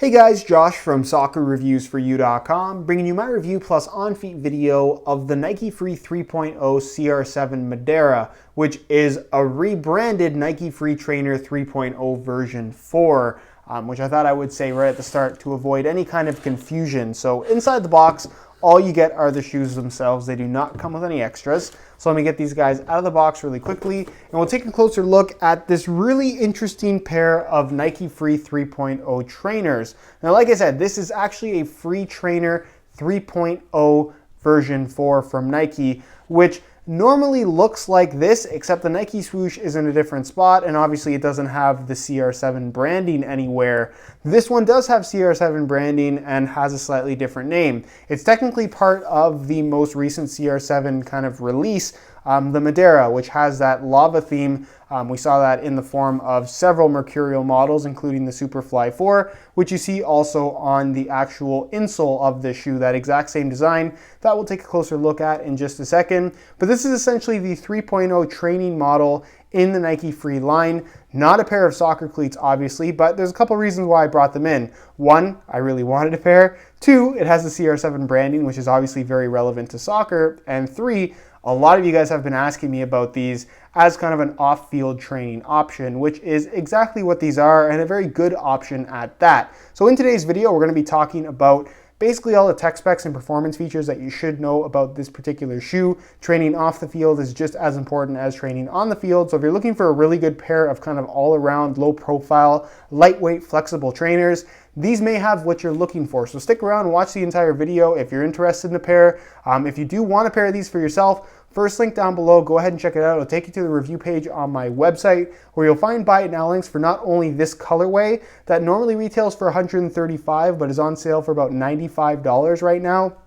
Hey guys, Josh from soccerreviewsforyou.com, bringing you my review plus on-feet video of the Nike Free 3.0 CR7 Madeira, which is a rebranded Nike Free Trainer 3.0 version 4, which I thought I would say right at the start to avoid any kind of confusion. So inside the box, all you get are the shoes themselves. They do not come with any extras. So let me get these guys out of the box really quickly, and we'll take a closer look at this really interesting pair of Nike Free 3.0 trainers. Now, like I said, this is actually a Free Trainer 3.0 version 4 from Nike, which normally looks like this, except the Nike swoosh is in a different spot, and obviously it doesn't have the CR7 branding anywhere. This one does have CR7 branding and has a slightly different name. It's technically part of the most recent CR7 kind of release, the Madeira, which has that lava theme. We saw that in the form of several Mercurial models, including the Superfly 4, which you see also on the actual insole of this shoe, that exact same design. That we'll take a closer look at in just a second. But this is essentially the 3.0 training model in the Nike Free line. Not a pair of soccer cleats, obviously, but there's a couple reasons why I brought them in. One, I really wanted a pair. Two, it has the CR7 branding, which is obviously very relevant to soccer. And three, a lot of you guys have been asking me about these as kind of an off-field training option, which is exactly what these are, and a very good option at that. So in today's video, we're going to be talking about basically all the tech specs and performance features that you should know about this particular shoe. Training off the field is just as important as training on the field. So if you're looking for a really good pair of kind of all-around, low-profile, lightweight, flexible trainers, these may have what you're looking for. So stick around and watch the entire video if you're interested in a pair. If you do want a pair of these for yourself, first link down below, go ahead and check it out. It'll take you to the review page on my website, where you'll find buy it now links for not only this colorway that normally retails for $135 but is on sale for about $95 right now,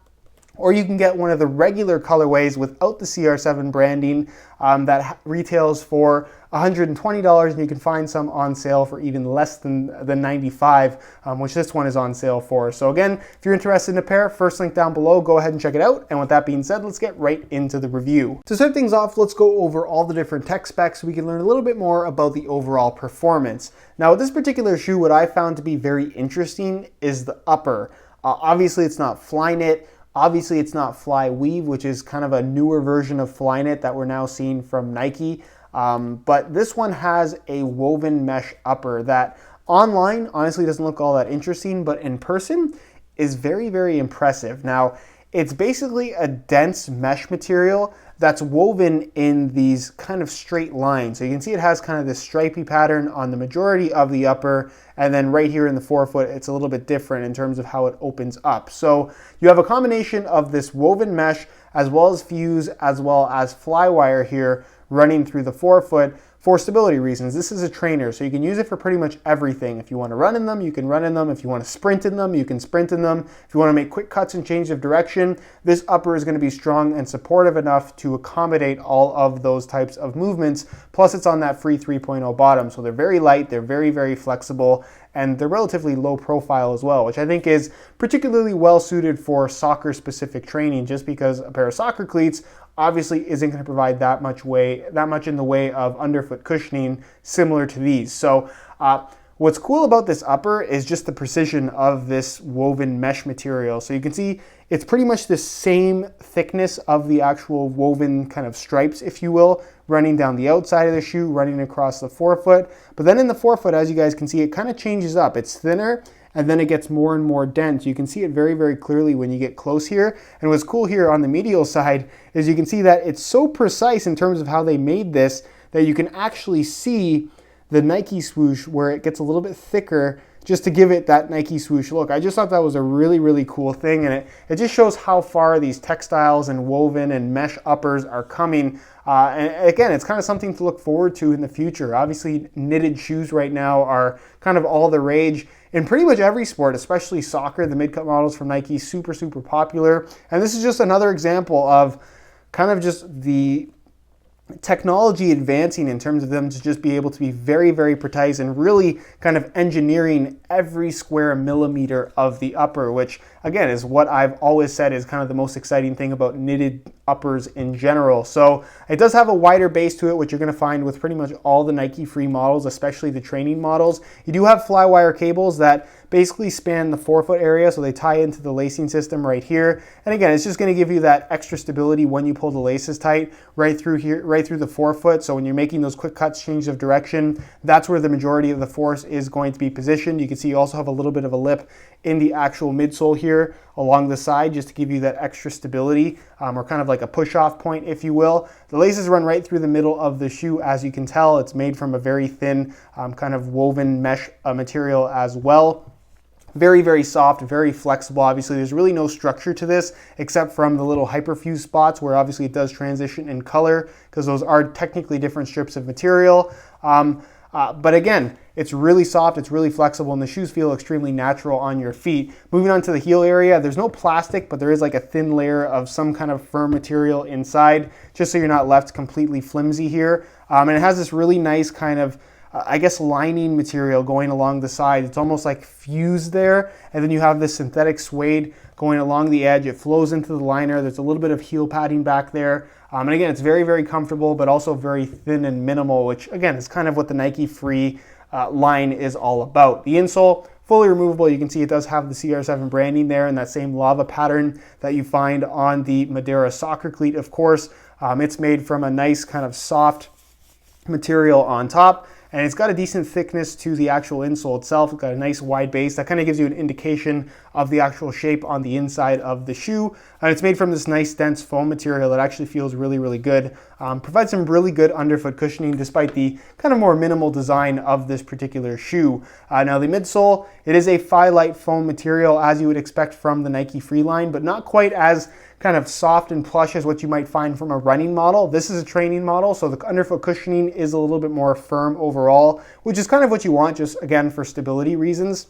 or you can get one of the regular colorways without the CR7 branding that retails for $120, and you can find some on sale for even less than the $95, which this one is on sale for. So again, if you're interested in a pair, first link down below, go ahead and check it out. And with that being said, let's get right into the review. To start things off, let's go over all the different tech specs so we can learn a little bit more about the overall performance. Now, with this particular shoe, what I found to be very interesting is the upper. Obviously, it's not Flyknit. Obviously, it's not Fly Weave, which is kind of a newer version of Flyknit that we're now seeing from Nike. But this one has a woven mesh upper that online honestly doesn't look all that interesting, but in person is very, very impressive. Now, it's basically a dense mesh material that's woven in these kind of straight lines. So you can see it has kind of this stripy pattern on the majority of the upper, and then right here in the forefoot, it's a little bit different in terms of how it opens up. So you have a combination of this woven mesh as well as fuse as well as fly wire here running through the forefoot for stability reasons. This is a trainer, so you can use it for pretty much everything. If you want to run in them, you can run in them. If you want to sprint in them, you can sprint in them. If you want to make quick cuts and change of direction, this upper is going to be strong and supportive enough to accommodate all of those types of movements. Plus, it's on that Free 3.0 bottom, so they're very light, they're very, very flexible, and they're relatively low profile as well, which I think is particularly well suited for soccer-specific training, just because a pair of soccer cleats obviously isn't going to provide that much in the way of underfoot cushioning similar to these. So what's cool about this upper is just the precision of this woven mesh material. So you can see it's pretty much the same thickness of the actual woven kind of stripes, if you will, running down the outside of the shoe, running across the forefoot. But then in the forefoot, as you guys can see, it kind of changes up. It's thinner, and then it gets more and more dense. You can see it very, very clearly when you get close here. And what's cool here on the medial side is you can see that it's so precise in terms of how they made this that you can actually see the Nike swoosh where it gets a little bit thicker just to give it that Nike swoosh look. I just thought that was a really, really cool thing, and it just shows how far these textiles and woven and mesh uppers are coming. And again, it's kind of something to look forward to in the future. Obviously, knitted shoes right now are kind of all the rage in pretty much every sport, especially soccer. The mid-cut models from Nike, super, super popular. And this is just another example of kind of just the technology advancing in terms of them to just be able to be very, very precise and really kind of engineering every square millimeter of the upper, which again is what I've always said is kind of the most exciting thing about knitted uppers in general. So it does have a wider base to it, which you're going to find with pretty much all the Nike Free models, especially the training models. You do have fly wire cables that basically span the forefoot area, so they tie into the lacing system right here. And again, it's just going to give you that extra stability when you pull the laces tight right through here, right through the forefoot. So when you're making those quick cuts, change of direction, that's where the majority of the force is going to be positioned. You can see you also have a little bit of a lip in the actual midsole here along the side, just to give you that extra stability, or kind of like a push-off point, if you will. The laces run right through the middle of the shoe. As you can tell, it's made from a very thin kind of woven mesh material as well. Very, very soft, very flexible. Obviously, there's really no structure to this except from the little hyperfuse spots where obviously it does transition in color, because those are technically different strips of material. But again, it's really soft, it's really flexible, and the shoes feel extremely natural on your feet. Moving on to the heel area, there's no plastic, but there is like a thin layer of some kind of firm material inside, just so you're not left completely flimsy here. And it has this really nice kind of, I guess, lining material going along the side. It's almost like fused there, and then you have this synthetic suede going along the edge. It flows into the liner. There's a little bit of heel padding back there. And again, it's very, very comfortable, but also very thin and minimal, which again is kind of what the Nike Free line is all about. The insole, fully removable. You can see it does have the CR7 branding there and that same lava pattern that you find on the Madeira soccer cleat, of course. It's made from a nice kind of soft material on top, and it's got a decent thickness to the actual insole itself. It's got a nice wide base that kind of gives you an indication of the actual shape on the inside of the shoe. And it's made from this nice dense foam material that actually feels really, really good. Provides some really good underfoot cushioning despite the kind of more minimal design of this particular shoe. Now the midsole, it is a Phyllite foam material as you would expect from the Nike Free line, but not quite as kind of soft and plush as what you might find from a running model. This is a training model, so the underfoot cushioning is a little bit more firm overall, which is kind of what you want, just again for stability reasons.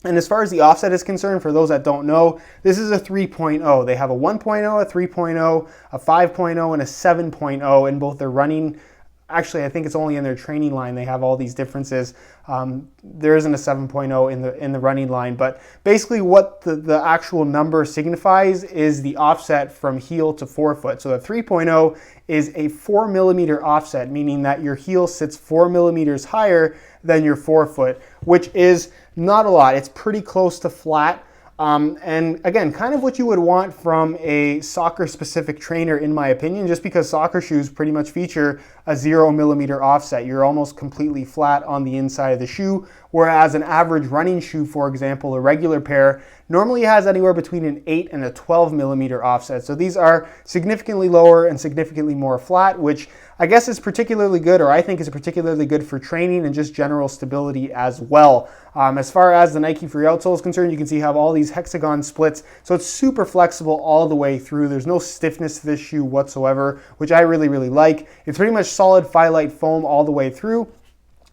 And as far as the offset is concerned, for those that don't know, this is a 3.0. They have a 1.0, a 3.0, a 5.0, and a 7.0 in both their running. Actually, I think it's only in their training line they have all these differences. There isn't a 7.0 in the running line, but basically what the actual number signifies is the offset from heel to forefoot. So the 3.0 is a 4 millimeter offset, meaning that your heel sits 4 millimeters higher than your forefoot, which is not a lot. It's pretty close to flat. And again, kind of what you would want from a soccer specific trainer, in my opinion, just because soccer shoes pretty much feature a 0 millimeter offset. You're almost completely flat on the inside of the shoe, whereas an average running shoe, for example, a regular pair, normally has anywhere between an 8 and a 12 millimeter offset. So these are significantly lower and significantly more flat, which I guess is particularly good, or I think is particularly good for training and just general stability as well. As far as the Nike Free outsole is concerned, you can see you have all these hexagon splits, so it's super flexible all the way through. There's no stiffness to this shoe whatsoever, which I really, really like. It's pretty much solid Phyllite foam all the way through.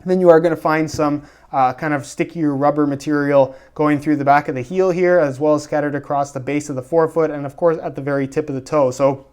Then you are going to find some kind of stickier rubber material going through the back of the heel here, as well as scattered across the base of the forefoot and of course at the very tip of the toe. So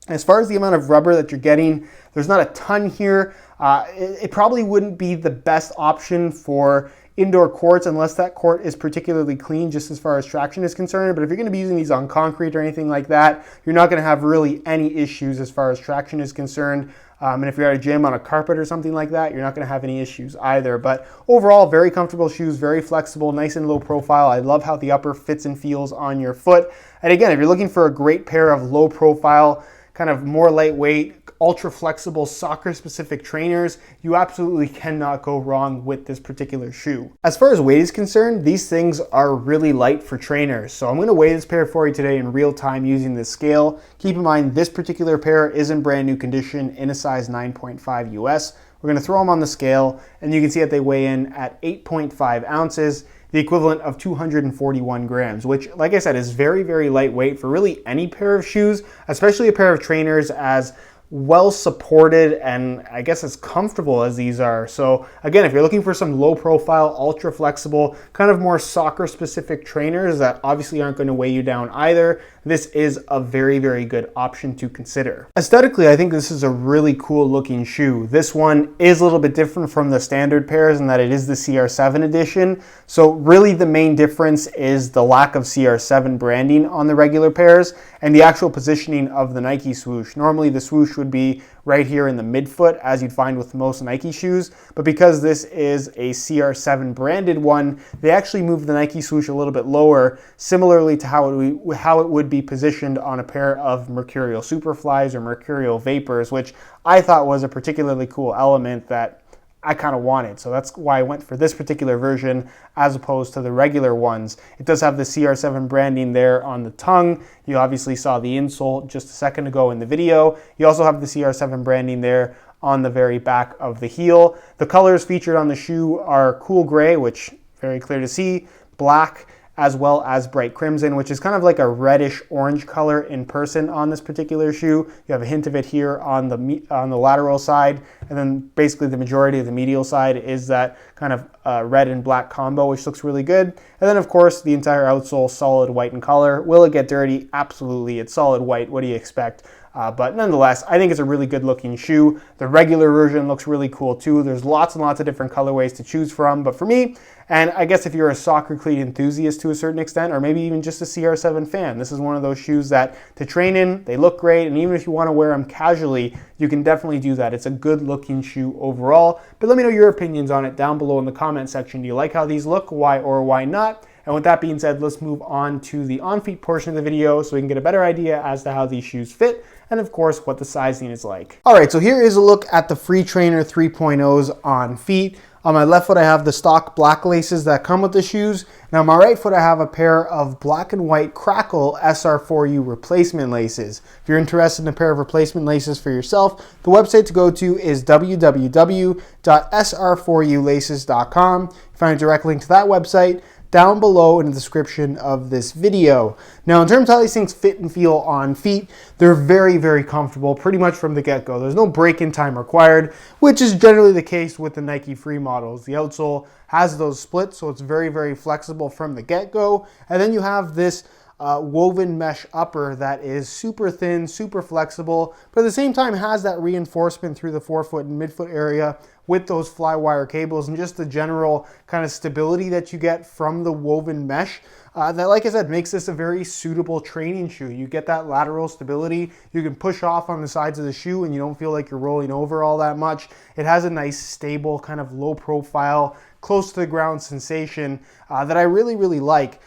as far as the amount of rubber that you're getting, there's not a ton here. It probably wouldn't be the best option for indoor courts unless that court is particularly clean, just as far as traction is concerned. But if you're going to be using these on concrete or anything like that, you're not going to have really any issues as far as traction is concerned. And if you're at a gym on a carpet or something like that, you're not going to have any issues either. But overall, very comfortable shoes, very flexible, nice and low profile. I love how the upper fits and feels on your foot. And again, if you're looking for a great pair of low profile, kind of more lightweight, ultra flexible soccer specific trainers, you absolutely cannot go wrong with this particular shoe. As far as weight is concerned, these things are really light for trainers. So I'm going to weigh this pair for you today in real time using this scale. Keep in mind this particular pair is in brand new condition in a size 9.5 US. We're going to throw them on the scale and you can see that they weigh in at 8.5 ounces. The equivalent of 241 grams, which, like I said, is very, very lightweight for really any pair of shoes, especially a pair of trainers as well supported and I guess as comfortable as these are. So again, if you're looking for some low profile, ultra flexible, kind of more soccer specific trainers that obviously aren't going to weigh you down either, this is a very, very good option to consider. Aesthetically, I think this is a really cool looking shoe. This one is a little bit different from the standard pairs in that it is the CR7 edition. So really the main difference is the lack of CR7 branding on the regular pairs. and the actual positioning of the Nike swoosh. Normally the swoosh would be right here in the midfoot, as you'd find with most Nike shoes, but because this is a CR7 branded one, they actually moved the Nike swoosh a little bit lower, similarly to how it would be positioned on a pair of Mercurial Superflies or Mercurial Vapors, which I thought was a particularly cool element that I kind of wanted. So that's why I went for this particular version as opposed to the regular ones. It does have the CR7 branding there on the tongue. You obviously saw the insole just a second ago in the video. You also have the CR7 branding there on the very back of the heel. The colors featured on the shoe are cool gray, which very clear to see, black, as well as bright crimson, which is kind of like a reddish orange color in person on this particular shoe. You have a hint of it here on the lateral side, and then basically the majority of the medial side is that kind of red and black combo, which looks really good. And then of course the entire outsole solid white in color. Will it get dirty? Absolutely. It's solid white. What do you expect? But nonetheless, I think it's a really good looking shoe. The regular version looks really cool too. There's lots and lots of different colorways to choose from, but for me, and I guess if you're a soccer cleat enthusiast to a certain extent, or maybe even just a CR7 fan, this is one of those shoes that to train in, they look great, and even if you want to wear them casually, you can definitely do that. It's a good looking shoe overall, but let me know your opinions on it down below in the comment section. Do you like how these look? Why or why not? And with that being said, let's move on to the on-feet portion of the video so we can get a better idea as to how these shoes fit, and of course what the sizing is like. All right, so here is a look at the Free Trainer 3.0's on feet. On my left foot, I have the stock black laces that come with the shoes. Now on my right foot, I have a pair of black and white Crackle SR4U replacement laces. If you're interested in a pair of replacement laces for yourself, the website to go to is www.sr4ulaces.com. Find a direct link to that website down below in the description of this video. Now in terms of how these things fit and feel on feet, they're very, very comfortable pretty much from the get-go. There's no break-in time required, which is generally the case with the Nike Free models. The outsole has those splits, so it's very, very flexible from the get-go. And then you have this woven mesh upper that is super thin, super flexible, but at the same time has that reinforcement through the forefoot and midfoot area with those fly wire cables and just the general kind of stability that you get from the woven mesh. That, like I said, makes this a very suitable training shoe. You get that lateral stability. You can push off on the sides of the shoe and you don't feel like you're rolling over all that much. It has a nice, stable, kind of low profile, close to the ground sensation that I really, really like.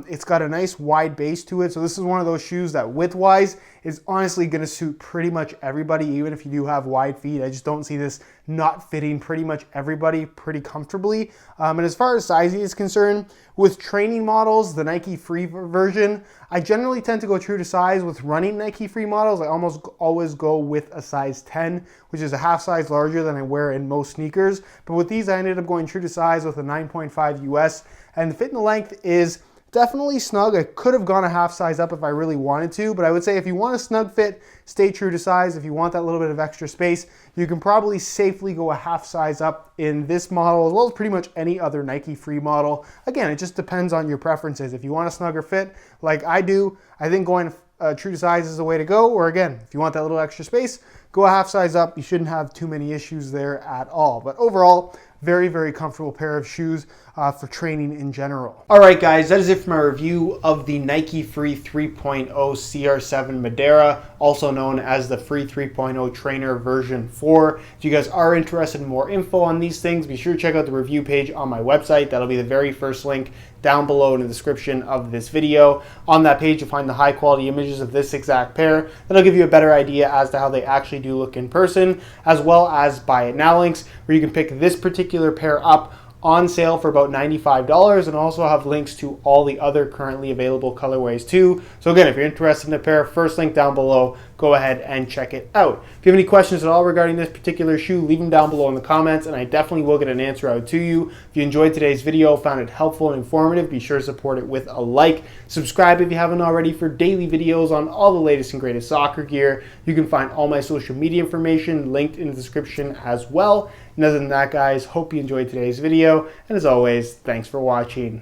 It's got a nice wide base to it, so this is one of those shoes that width-wise is honestly going to suit pretty much everybody, even if you do have wide feet. I just don't see this not fitting pretty much everybody pretty comfortably. And as far as sizing is concerned, with training models, the Nike Free version, I generally tend to go true to size. With running Nike Free models, I almost always go with a size 10, which is a half size larger than I wear in most sneakers. But with these, I ended up going true to size with a 9.5 US, and the fit and the length is definitely snug. I could have gone a half size up if I really wanted to, but I would say if you want a snug fit, stay true to size. If you want that little bit of extra space, you can probably safely go a half size up in this model, as well as pretty much any other Nike Free model. Again, it just depends on your preferences. If you want a snugger fit like I do, I think going true to size is the way to go. Or again, if you want that little extra space, go a half size up. You shouldn't have too many issues there at all. But overall, very, very comfortable pair of shoes for training in general. All right, guys, that is it for my review of the Nike Free 3.0 CR7 Madeira, also known as the Free 3.0 Trainer version 4. If you guys are interested in more info on these things, be sure to check out the review page on my website. That'll be the very first link down below in the description of this video. On that page, you'll find the high quality images of this exact pair. That'll give you a better idea as to how they actually do look in person, as well as buy it now links, where you can pick this particular pair up on sale for about $95, and also have links to all the other currently available colorways too. So again, if you're interested in a pair, first link down below, go ahead and check it out. If you have any questions at all regarding this particular shoe, leave them down below in the comments, and I definitely will get an answer out to you. If you enjoyed today's video, found it helpful and informative, be sure to support it with a like. Subscribe if you haven't already for daily videos on all the latest and greatest soccer gear. You can find all my social media information linked in the description as well. And other than that, guys, hope you enjoyed today's video, and as always, thanks for watching.